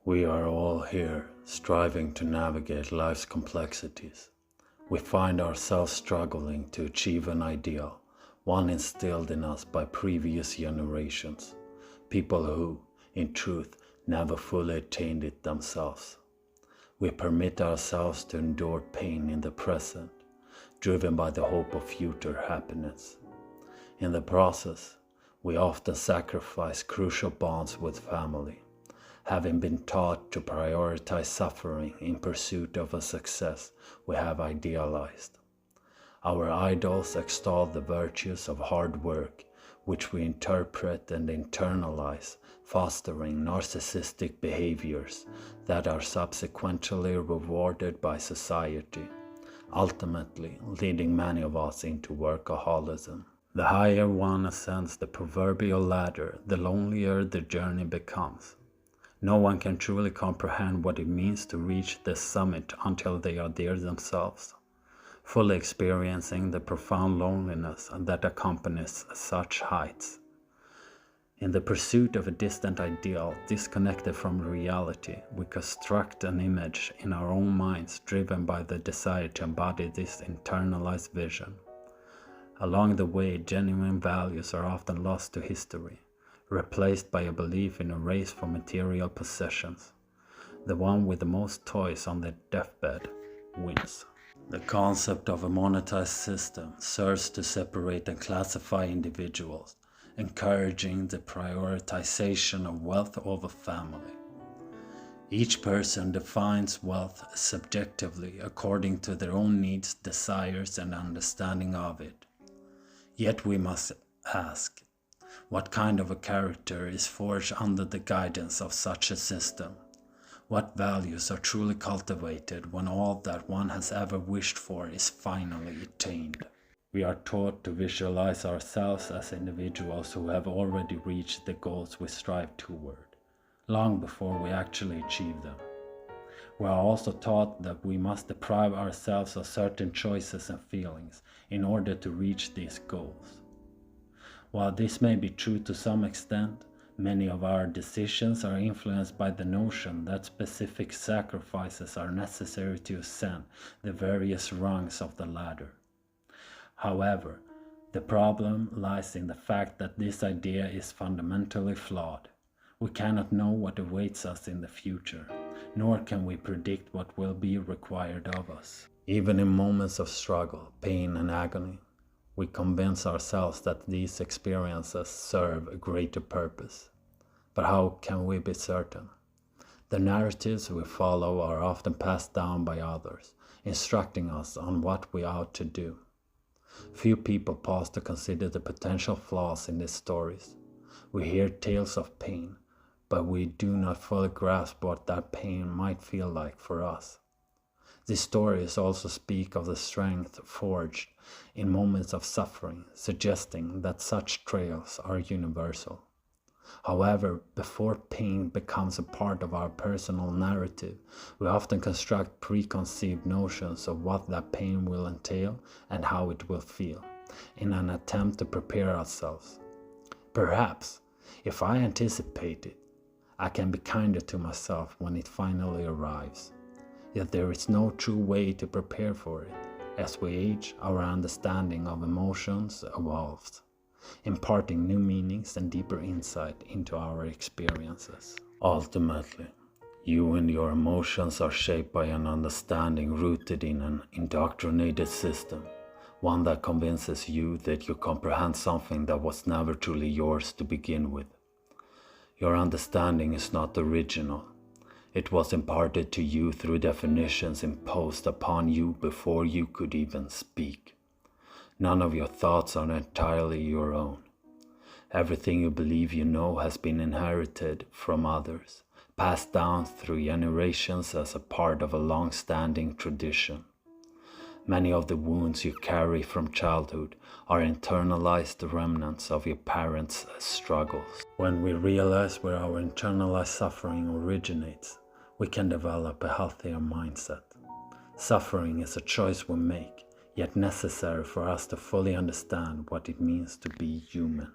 We are all here, striving to navigate life's complexities. We find ourselves struggling to achieve an ideal, one instilled in us by previous generations, people who, in truth, never fully attained it themselves. We permit ourselves to endure pain in the present, driven by the hope of future happiness. In the process, we often sacrifice crucial bonds with family, having been taught to prioritize suffering in pursuit of a success we have idealized. Our idols extol the virtues of hard work, which we interpret and internalize, fostering narcissistic behaviors that are subsequently rewarded by society, ultimately leading many of us into workaholism. The higher one ascends the proverbial ladder, the lonelier the journey becomes. No one can truly comprehend what it means to reach the summit until they are there themselves, fully experiencing the profound loneliness that accompanies such heights. In the pursuit of a distant ideal, disconnected from reality, we construct an image in our own minds driven by the desire to embody this internalized vision. Along the way, genuine values are often lost to history, replaced by a belief in a race for material possessions. The one with the most toys on their deathbed wins. The concept of a monetized system serves to separate and classify individuals, encouraging the prioritization of wealth over family. Each person defines wealth subjectively according to their own needs, desires, and understanding of it. Yet we must ask, what kind of a character is forged under the guidance of such a system? What values are truly cultivated when all that one has ever wished for is finally attained? We are taught to visualize ourselves as individuals who have already reached the goals we strive toward, long before we actually achieve them. We are also taught that we must deprive ourselves of certain choices and feelings in order to reach these goals. While this may be true to some extent, many of our decisions are influenced by the notion that specific sacrifices are necessary to ascend the various rungs of the ladder. However, the problem lies in the fact that this idea is fundamentally flawed. We cannot know what awaits us in the future, nor can we predict what will be required of us. Even in moments of struggle, pain, and agony, we convince ourselves that these experiences serve a greater purpose. But how can we be certain? The narratives we follow are often passed down by others, instructing us on what we ought to do. Few people pause to consider the potential flaws in these stories. We hear tales of pain, but we do not fully grasp what that pain might feel like for us. These stories also speak of the strength forged in moments of suffering, suggesting that such trails are universal. However, before pain becomes a part of our personal narrative, we often construct preconceived notions of what that pain will entail and how it will feel, in an attempt to prepare ourselves. Perhaps, if I anticipate it, I can be kinder to myself when it finally arrives. Yet there is no true way to prepare for it. As we age, our understanding of emotions evolves, imparting new meanings and deeper insight into our experiences. Ultimately, you and your emotions are shaped by an understanding rooted in an indoctrinated system, one that convinces you that you comprehend something that was never truly yours to begin with. Your understanding is not original. It was imparted to you through definitions imposed upon you before you could even speak. None of your thoughts are entirely your own. Everything you believe you know has been inherited from others, passed down through generations as a part of a long-standing tradition. Many of the wounds you carry from childhood are internalized remnants of your parents' struggles. When we realize where our internalized suffering originates, we can develop a healthier mindset. Suffering is a choice we make, yet necessary for us to fully understand what it means to be human.